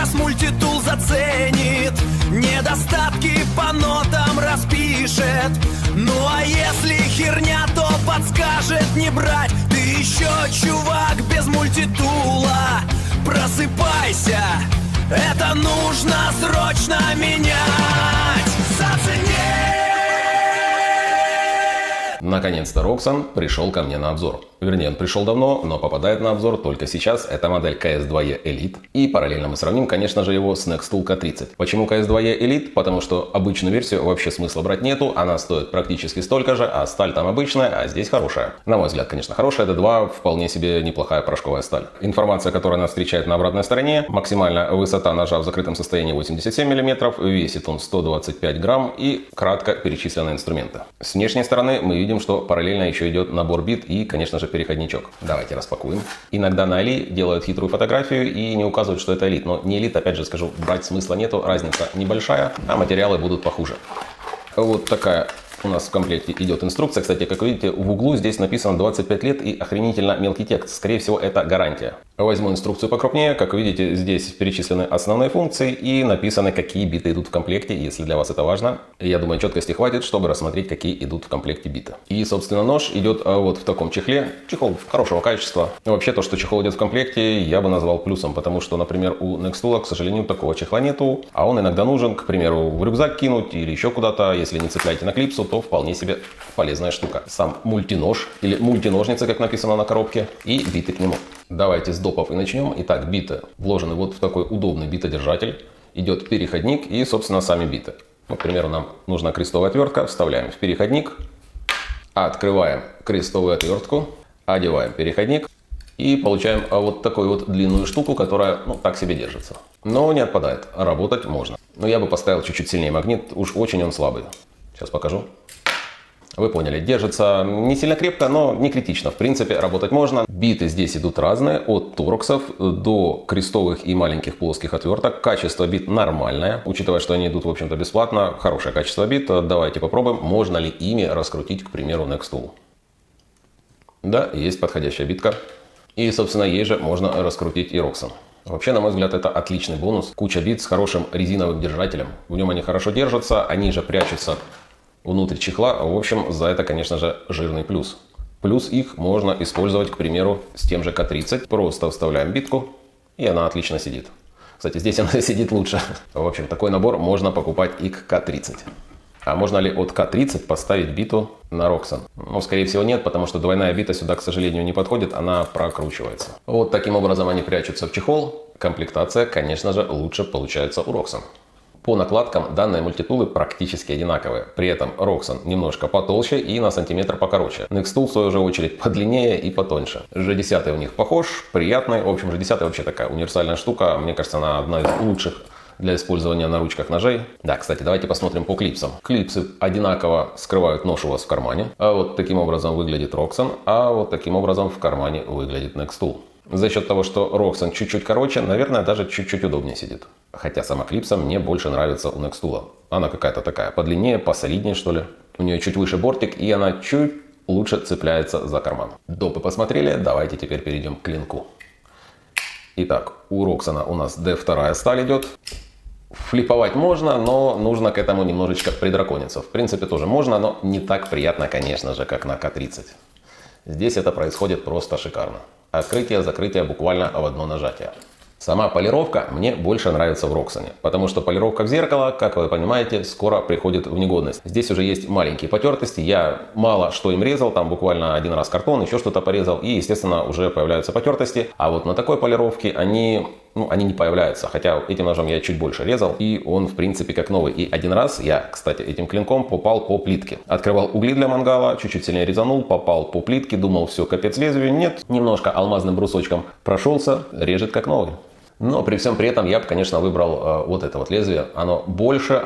сейчас мультитул заценит, недостатки по нотам распишет. Ну а если херня, то подскажет не брать. Ты еще чувак без мультитула, просыпайся, это нужно срочно менять. Зацени! Наконец-то Roxen пришел ко мне на обзор. Вернее, он пришел давно, но попадает на обзор только сейчас. Это модель KS2E Elite. И параллельно мы сравним, конечно же, его с Nextool K30. Почему KS2E Elite? Потому что обычную версию вообще смысла брать нету. Она стоит практически столько же, а сталь там обычная, а здесь хорошая. На мой взгляд, конечно, хорошая. D2 вполне себе неплохая порошковая сталь. Информация, которая нас встречает на обратной стороне. Максимальная высота ножа в закрытом состоянии 87 мм. Весит он 125 грамм. И кратко перечислены инструменты. С внешней стороны мы видим, что параллельно еще идет набор бит и, конечно же, переходничок. Давайте распакуем. Иногда на Али делают хитрую фотографию и не указывают, что это Elite. Но не Elite, опять же скажу, брать смысла нету, разница небольшая, а материалы будут похуже. Вот такая у нас в комплекте идет инструкция. Кстати, как видите, в углу здесь написано 25 лет и охренительно мелкий текст. Скорее всего, это гарантия. Возьму инструкцию покрупнее. Как вы видите, здесь перечислены основные функции и написаны, какие биты идут в комплекте, если для вас это важно. Я думаю, четкости хватит, чтобы рассмотреть, какие идут в комплекте биты. И, собственно, нож идет вот в таком чехле. Чехол хорошего качества. Вообще, то, что чехол идет в комплекте, я бы назвал плюсом, потому что, например, у Nextool, к сожалению, такого чехла нету, а он иногда нужен, к примеру, в рюкзак кинуть или еще куда-то. Если не цепляете на клипсу, то вполне себе полезная штука. Сам мультинож или мультиножницы, как написано на коробке, и биты к нему. Давайте с допов и начнем. Итак, биты вложены вот в такой удобный битодержатель. Идет переходник и, собственно, сами биты. Вот, к примеру, нам нужна крестовая отвертка. Вставляем в переходник. Открываем крестовую отвертку. Одеваем переходник. И получаем вот такую вот длинную штуку, которая, ну, так себе держится. Но не отпадает. Работать можно. Но я бы поставил чуть-чуть сильнее магнит. Уж очень он слабый. Сейчас покажу. Вы поняли, держится не сильно крепко, но не критично. В принципе, работать можно. Биты здесь идут разные, от торксов до крестовых и маленьких плоских отверток. Качество бит нормальное, учитывая, что они идут, в общем-то, бесплатно. Хорошее качество бит. Давайте попробуем, можно ли ими раскрутить, к примеру, Nextool. Да, есть подходящая битка. И, собственно, ей же можно раскрутить и Roxen. Вообще, на мой взгляд, это отличный бонус. Куча бит с хорошим резиновым держателем. В нем они хорошо держатся, они же прячутся внутрь чехла. В общем, за это, конечно же, жирный плюс. Плюс их можно использовать, к примеру, с тем же К30. Просто вставляем битку, и она отлично сидит. Кстати, здесь она сидит лучше. В общем, такой набор можно покупать и к К30. А можно ли от К30 поставить биту на Roxen? Ну, скорее всего, нет, потому что двойная бита сюда, к сожалению, не подходит, она прокручивается. Вот таким образом они прячутся в чехол. Комплектация, конечно же, лучше получается у Roxen. По накладкам данные мультитулы практически одинаковые. При этом Roxen немножко потолще и на сантиметр покороче. Nextool, в свою же очередь, подлиннее и потоньше. G10 у них похож, приятный. В общем, G10 вообще такая универсальная штука. Мне кажется, она одна из лучших для использования на ручках ножей. Да, кстати, давайте посмотрим по клипсам. Клипсы одинаково скрывают нож у вас в кармане. А вот таким образом выглядит Roxen, а вот таким образом в кармане выглядит Nextool. За счет того, что Roxen чуть-чуть короче, наверное, даже чуть-чуть удобнее сидит. Хотя сама клипса мне больше нравится у Nextool. Она какая-то такая подлиннее, посолиднее, что ли. У нее чуть выше бортик, и она чуть лучше цепляется за карман. Допы посмотрели, давайте теперь перейдем к клинку. Итак, у Roxen у нас D2 сталь идет. Флиповать можно, но нужно к этому немножечко придракониться. В принципе, тоже можно, но не так приятно, конечно же, как на К30. Здесь это происходит просто шикарно. Открытие, закрытие буквально в одно нажатие. Сама полировка мне больше нравится в Roxen, потому что полировка в зеркало, как вы понимаете, скоро приходит в негодность. Здесь уже есть маленькие потертости, я мало что им резал, там буквально один раз картон, еще что-то порезал, и, естественно, уже появляются потертости. А вот на такой полировке они не появляются, хотя этим ножом я чуть больше резал, и он, в принципе, как новый. И один раз я, кстати, этим клинком попал по плитке. Открывал угли для мангала, чуть-чуть сильнее резанул, попал по плитке, думал, все, капец лезвию. Нет, немножко алмазным брусочком прошелся, режет как новый. Но при всем при этом я бы, конечно, выбрал вот это вот лезвие. Оно больше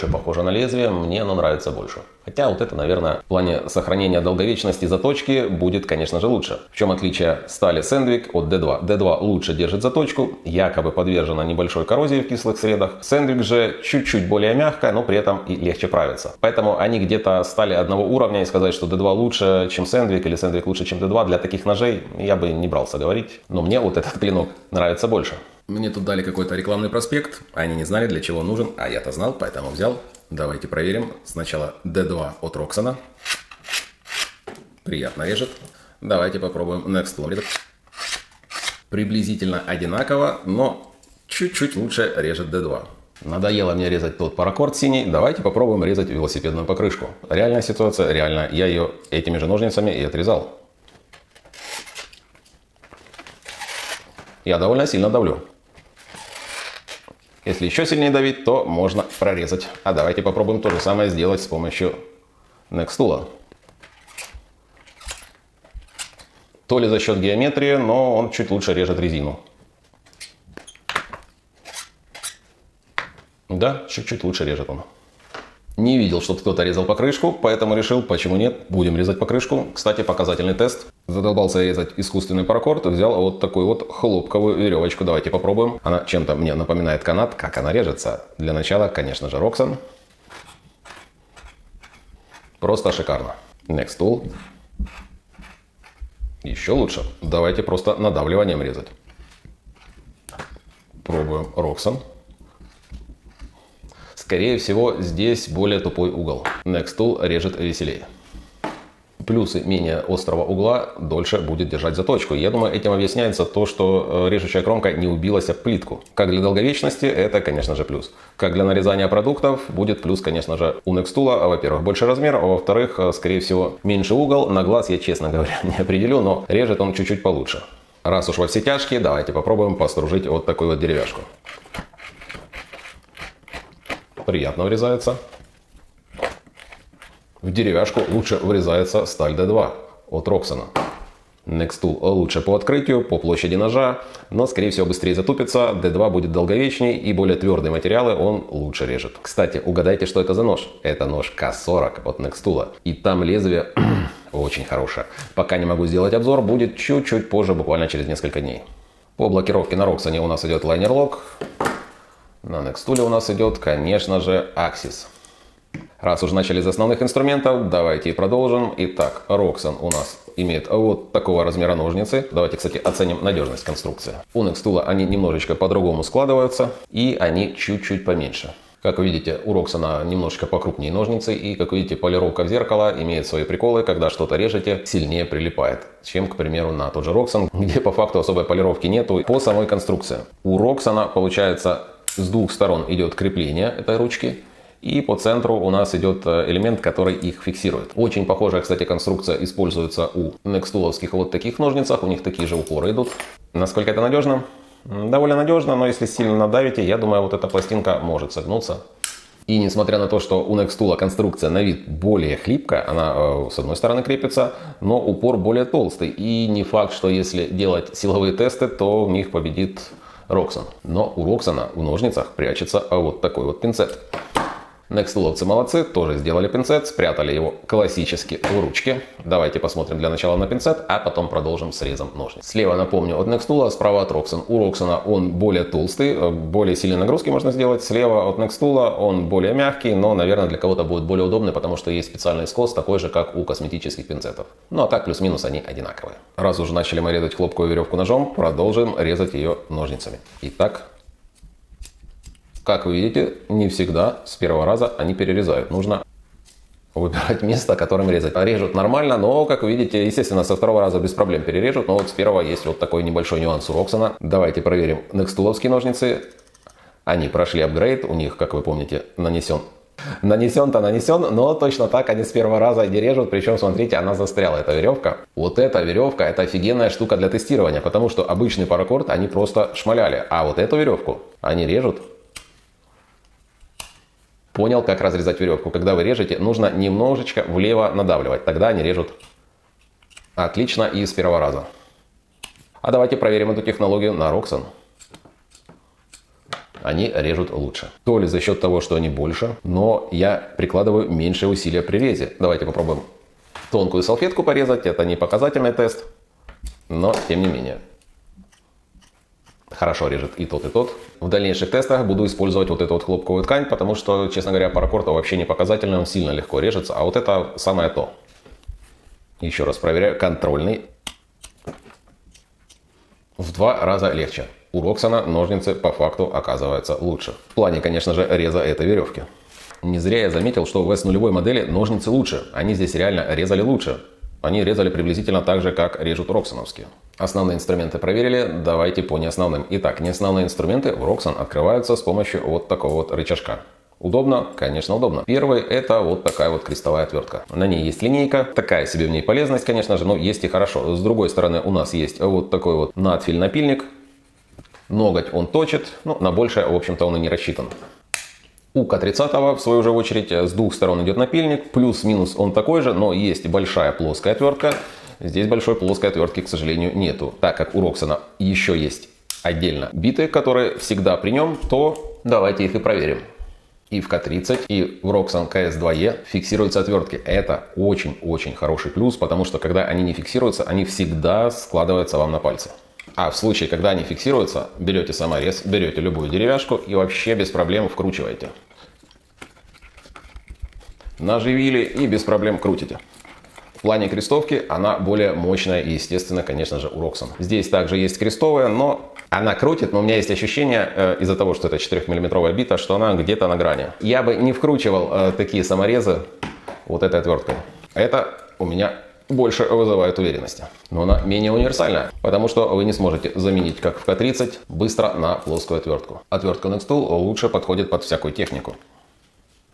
похоже на лезвие, мне оно нравится больше. Хотя вот это, наверное, в плане сохранения долговечности заточки будет, конечно же, лучше. В чем отличие стали Sandvik от D2? D2 лучше держит заточку, якобы подвержена небольшой коррозии в кислых средах. Sandvik же чуть-чуть более мягкая, но при этом и легче правится. Поэтому они где-то стали одного уровня, и сказать, что D2 лучше, чем Sandvik, или Sandvik лучше, чем D2, для таких ножей я бы не брался говорить. Но мне вот этот клинок нравится больше. Мне тут дали какой-то рекламный проспект, они не знали, для чего он нужен, а я-то знал, поэтому взял. Давайте проверим. Сначала D2 от Roxana. Приятно режет. Давайте попробуем Next Tool. Приблизительно одинаково, но чуть-чуть лучше режет D2. Надоело мне резать тот паракорд синий, давайте попробуем резать велосипедную покрышку. Реальная ситуация, реально, я ее этими же ножницами и отрезал. Я довольно сильно давлю. Если еще сильнее давить, то можно прорезать. А давайте попробуем то же самое сделать с помощью Next Tool. То ли за счет геометрии, но он чуть лучше режет резину. Да, чуть-чуть лучше режет он. Не видел, чтобы кто-то резал покрышку, поэтому решил, почему нет, будем резать покрышку. Кстати, показательный тест. Задолбался резать искусственный паракорд и взял вот такую вот хлопковую веревочку. Давайте попробуем. Она чем-то мне напоминает канат. Как она режется? Для начала, конечно же, Roxan. Просто шикарно. Next Tool. Еще лучше. Давайте просто надавливанием резать. Пробуем Roxan. Скорее всего, здесь более тупой угол. Next Tool режет веселее. Плюсы менее острого угла дольше будет держать заточку. Я думаю, этим объясняется то, что режущая кромка не убилась об плитку. Как для долговечности, это, конечно же, плюс. Как для нарезания продуктов, будет плюс, конечно же, у Next Tool. Во-первых, больше размер, а во-вторых, скорее всего, меньше угол. На глаз я, честно говоря, не определю, но режет он чуть-чуть получше. Раз уж во все тяжкие, давайте попробуем постружить вот такую вот деревяшку. Приятно врезается. В деревяшку лучше врезается сталь D2 от Roxana. Next Tool лучше по открытию, по площади ножа, но скорее всего быстрее затупится. D2 будет долговечней и более твердые материалы он лучше режет. Кстати, угадайте, что это за нож? Это нож K40 от Next Tool. И там лезвие очень хорошее. Пока не могу сделать обзор, будет чуть-чуть позже, буквально через несколько дней. По блокировке на Roxana у нас идет Liner Lock. На Next Tool у нас идет, конечно же, Axis. Раз уже начали с основных инструментов, давайте и продолжим. Итак, Roxan у нас имеет вот такого размера ножницы. Давайте, кстати, оценим надежность конструкции. У Next Tool они немножечко по-другому складываются, и они чуть-чуть поменьше. Как вы видите, у Roxana немножечко покрупнее ножницы, и, как вы видите, полировка в зеркало имеет свои приколы, когда что-то режете, сильнее прилипает, чем, к примеру, на тот же Roxan, где по факту особой полировки нету. По самой конструкции. У Roxana получается с двух сторон идет крепление этой ручки, и по центру у нас идет элемент, который их фиксирует. Очень похожая, кстати, конструкция используется у Next Tool'овских вот таких ножницах, у них такие же упоры идут. Насколько это надежно? Довольно надежно, но если сильно надавите, я думаю, вот эта пластинка может согнуться. И несмотря на то, что у Next Tool конструкция на вид более хлипкая, она с одной стороны крепится, но упор более толстый. И не факт, что если делать силовые тесты, то в них победит Roxan. Но у Roxana в ножницах прячется вот такой вот пинцет. Next Tool'овцы молодцы, тоже сделали пинцет, спрятали его классически в ручке. Давайте посмотрим для начала на пинцет, а потом продолжим срезом ножниц. Слева, напомню, от Next Tool, справа от Roxan. У Roxana он более толстый, более сильные нагрузки можно сделать. Слева от Next Tool он более мягкий, но, наверное, для кого-то будет более удобный, потому что есть специальный скос, такой же, как у косметических пинцетов. Ну а так, плюс-минус они одинаковые. Раз уже начали мы резать хлопковую веревку ножом, продолжим резать ее ножницами. Итак, как вы видите, не всегда с первого раза они перерезают. Нужно выбирать место, которым резать. Режут нормально, но, как вы видите, естественно, со второго раза без проблем перережут. Но вот с первого есть вот такой небольшой нюанс у Roxana. Давайте проверим Next Tool'овские ножницы. Они прошли апгрейд. У них, как вы помните, нанесен-то нанесен, но точно так они с первого раза не режут. Причем, смотрите, она застряла, эта веревка. Вот эта веревка, это офигенная штука для тестирования, потому что обычный паракорд они просто шмаляли. А вот эту веревку они режут. Понял, как разрезать веревку. Когда вы режете, нужно немножечко влево надавливать. Тогда они режут отлично и с первого раза. А давайте проверим эту технологию на Roxan. Они режут лучше. То ли за счет того, что они больше, но я прикладываю меньше усилия при резе. Давайте попробуем тонкую салфетку порезать. Это не показательный тест, но тем не менее. Хорошо режет и тот, и тот. В дальнейших тестах буду использовать вот эту вот хлопковую ткань, потому что, честно говоря, паракорд вообще не показательный, он сильно легко режется, а вот это самое то. Еще раз проверяю, контрольный. В 2 раза легче. У Роксона ножницы по факту оказываются лучше. В плане, конечно же, реза этой веревки. Не зря я заметил, что в S0 модели ножницы лучше. Они здесь реально резали лучше. Они резали приблизительно так же, как режут роксоновские. Основные инструменты проверили, давайте по неосновным. Итак, неосновные инструменты в Roxxon открываются с помощью вот такого вот рычажка. Удобно? Конечно, удобно. Первый – это вот такая вот крестовая отвертка. На ней есть линейка, такая себе в ней полезность, конечно же, но есть и хорошо. С другой стороны у нас есть вот такой вот надфиль-напильник. Ноготь он точит, но на большее, в общем-то, он и не рассчитан. У К30, в свою же очередь, с двух сторон идет напильник, плюс-минус он такой же, но есть большая плоская отвертка. Здесь большой плоской отвертки, к сожалению, нету. Так как у Roxxon еще есть отдельно биты, которые всегда при нем, то давайте их и проверим. И в К30, и в Roxxon KS2E фиксируются отвертки. Это очень-очень хороший плюс, потому что когда они не фиксируются, они всегда складываются вам на пальцы. А в случае, когда они фиксируются, берете саморез, берете любую деревяшку и вообще без проблем вкручиваете. Наживили и без проблем крутите. В плане крестовки она более мощная и, естественно, конечно же, у Roxxon. Здесь также есть крестовая, но она крутит, но у меня есть ощущение, из-за того, что это 4-мм бита, что она где-то на грани. Я бы не вкручивал такие саморезы вот этой отверткой. Это у меня больше вызывает уверенности. Но она менее универсальная, потому что вы не сможете заменить, как в К30, быстро на плоскую отвертку. Отвертка Nextool лучше подходит под всякую технику.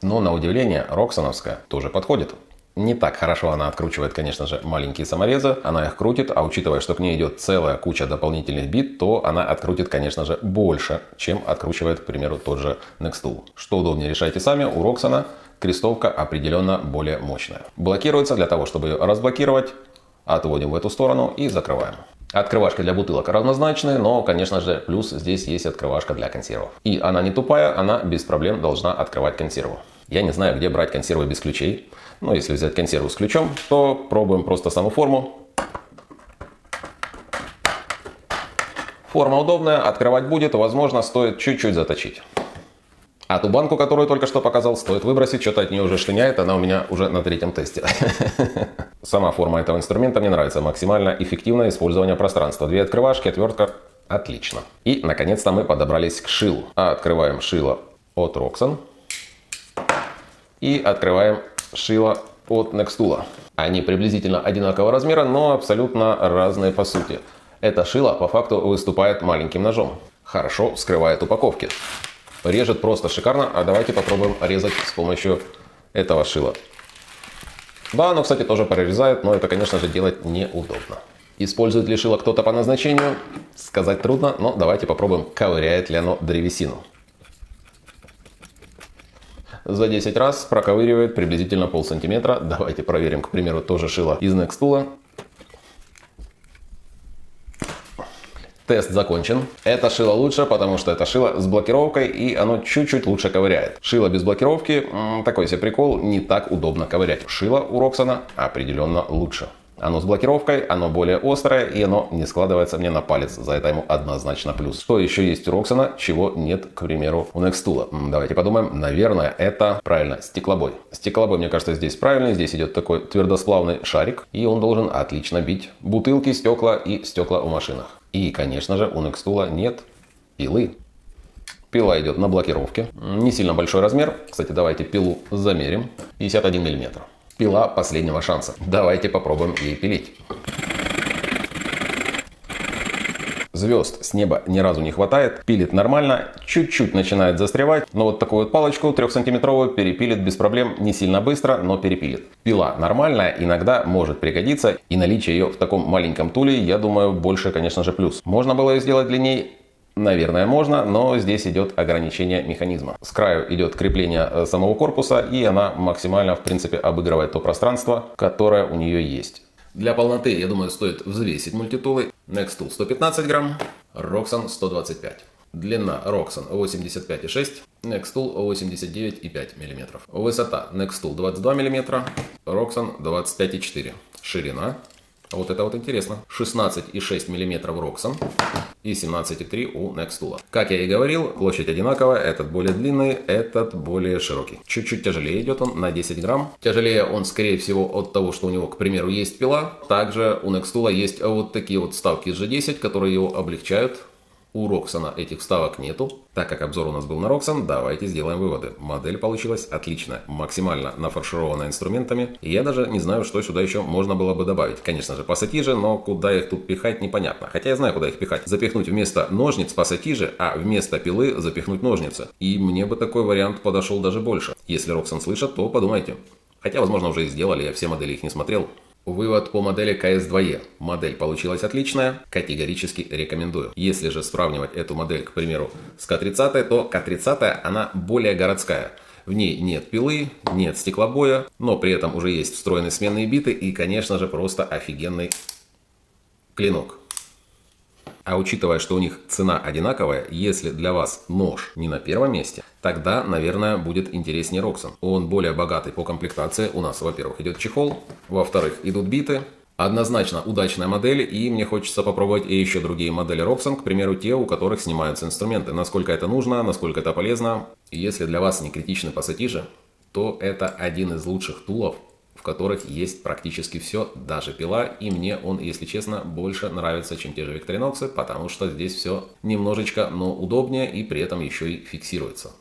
Но, на удивление, роксоновская тоже подходит. Не так хорошо она откручивает, конечно же, маленькие саморезы. Она их крутит, а учитывая, что к ней идет целая куча дополнительных бит, то она открутит, конечно же, больше, чем откручивает, к примеру, тот же Nextool. Что удобнее, решайте сами. У Roxxon крестовка определенно более мощная. Блокируется для того, чтобы ее разблокировать. Отводим в эту сторону и закрываем. Открывашки для бутылок равнозначные, но, конечно же, плюс здесь есть открывашка для консервов. И она не тупая, она без проблем должна открывать консерву. Я не знаю, где брать консервы без ключей. Но если взять консерву с ключом, то пробуем просто саму форму. Форма удобная, открывать будет, возможно, стоит чуть-чуть заточить. А ту банку, которую только что показал, стоит выбросить, что-то от нее уже шлиняет, она у меня уже на 3-м тесте. Сама форма этого инструмента мне нравится, максимально эффективное использование пространства. 2 открывашки, отвертка, отлично. И, наконец-то, мы подобрались к шилу. Открываем шило от Roxxon. И открываем шило от Nextool. Они приблизительно одинакового размера, но абсолютно разные по сути. Это шило по факту выступает маленьким ножом. Хорошо вскрывает упаковки. Режет просто шикарно, а давайте попробуем резать с помощью этого шила. Да, оно, кстати, тоже прорезает, но это, конечно же, делать неудобно. Использует ли шило кто-то по назначению? Сказать трудно, но давайте попробуем, ковыряет ли оно древесину. За 10 раз проковыривает приблизительно полсантиметра. Давайте проверим, к примеру, тоже шило из Nextool. Тест закончен. Это шило лучше, потому что это шило с блокировкой, и оно чуть-чуть лучше ковыряет. Шило без блокировки, такой себе прикол, не так удобно ковырять. Шило у Roxxon определенно лучше. Оно с блокировкой, оно более острое, и оно не складывается мне на палец. За это ему однозначно плюс. Что еще есть у Roxxon, чего нет, к примеру, у Nextool? Давайте подумаем. Наверное, это, правильно, стеклобой. Стеклобой, мне кажется, здесь правильный. Здесь идет такой твердосплавный шарик, и он должен отлично бить бутылки, стекла и стекла в машинах. И, конечно же, у Nextool нет пилы. Пила идет на блокировке. Не сильно большой размер. Кстати, давайте пилу замерим. 51 мм. Пила последнего шанса. Давайте попробуем ей пилить. Звезд с неба ни разу не хватает. Пилит нормально. Чуть-чуть начинает застревать. Но вот такую вот палочку 3-сантиметровую перепилит без проблем. Не сильно быстро, но перепилит. Пила нормальная. Иногда может пригодиться. И наличие ее в таком маленьком туле, я думаю, больше, конечно же, плюс. Можно было ее сделать длиннее? Наверное, можно, но здесь идет ограничение механизма. С краю идет крепление самого корпуса, и она максимально, в принципе, обыгрывает то пространство, которое у нее есть. Для полноты, я думаю, стоит взвесить мультитулы. Nextool 115 грамм, Roxxon 125. Длина Roxxon 85,6, Nextool 89,5 мм. Высота Nextool 22 мм, Roxxon 25,4. Ширина. Вот это вот интересно. 16,6 мм Roxxon и 17,3 у Nextool. Как я и говорил, площадь одинаковая. Этот более длинный, этот более широкий. Чуть-чуть тяжелее идет он на 10 грамм. Тяжелее он, скорее всего, от того, что у него, к примеру, есть пила. Также у Nextool есть вот такие вот вставки с G10, которые его облегчают. У Roxxon этих вставок нету. Так как обзор у нас был на Roxxon, давайте сделаем выводы. Модель получилась отличная, максимально нафаршированная инструментами. И я даже не знаю, что сюда еще можно было бы добавить. Конечно же, пассатижи, но куда их тут пихать, непонятно. Хотя я знаю, куда их пихать. Запихнуть вместо ножниц пассатижи, а вместо пилы запихнуть ножницы. И мне бы такой вариант подошел даже больше. Если Roxxon слышат, то подумайте. Хотя, возможно, уже и сделали, я все модели их не смотрел. Вывод по модели KS2E. Модель получилась отличная, категорически рекомендую. Если же сравнивать эту модель, к примеру, с К30, то К30 она более городская. В ней нет пилы, нет стеклобоя, но при этом уже есть встроенные сменные биты и, конечно же, просто офигенный клинок. А учитывая, что у них цена одинаковая, если для вас нож не на первом месте, тогда, наверное, будет интереснее Roxxon. Он более богатый по комплектации. У нас, во-первых, идет чехол, во-вторых, идут биты. Однозначно удачная модель, и мне хочется попробовать и еще другие модели Roxxon, к примеру, те, у которых снимаются инструменты. Насколько это нужно, насколько это полезно. И если для вас не критичны пассатижи, то это один из лучших тулов, в которых есть практически все, даже пила, и мне он, если честно, больше нравится, чем те же Victorinox, потому что здесь все немножечко, но удобнее и при этом еще и фиксируется.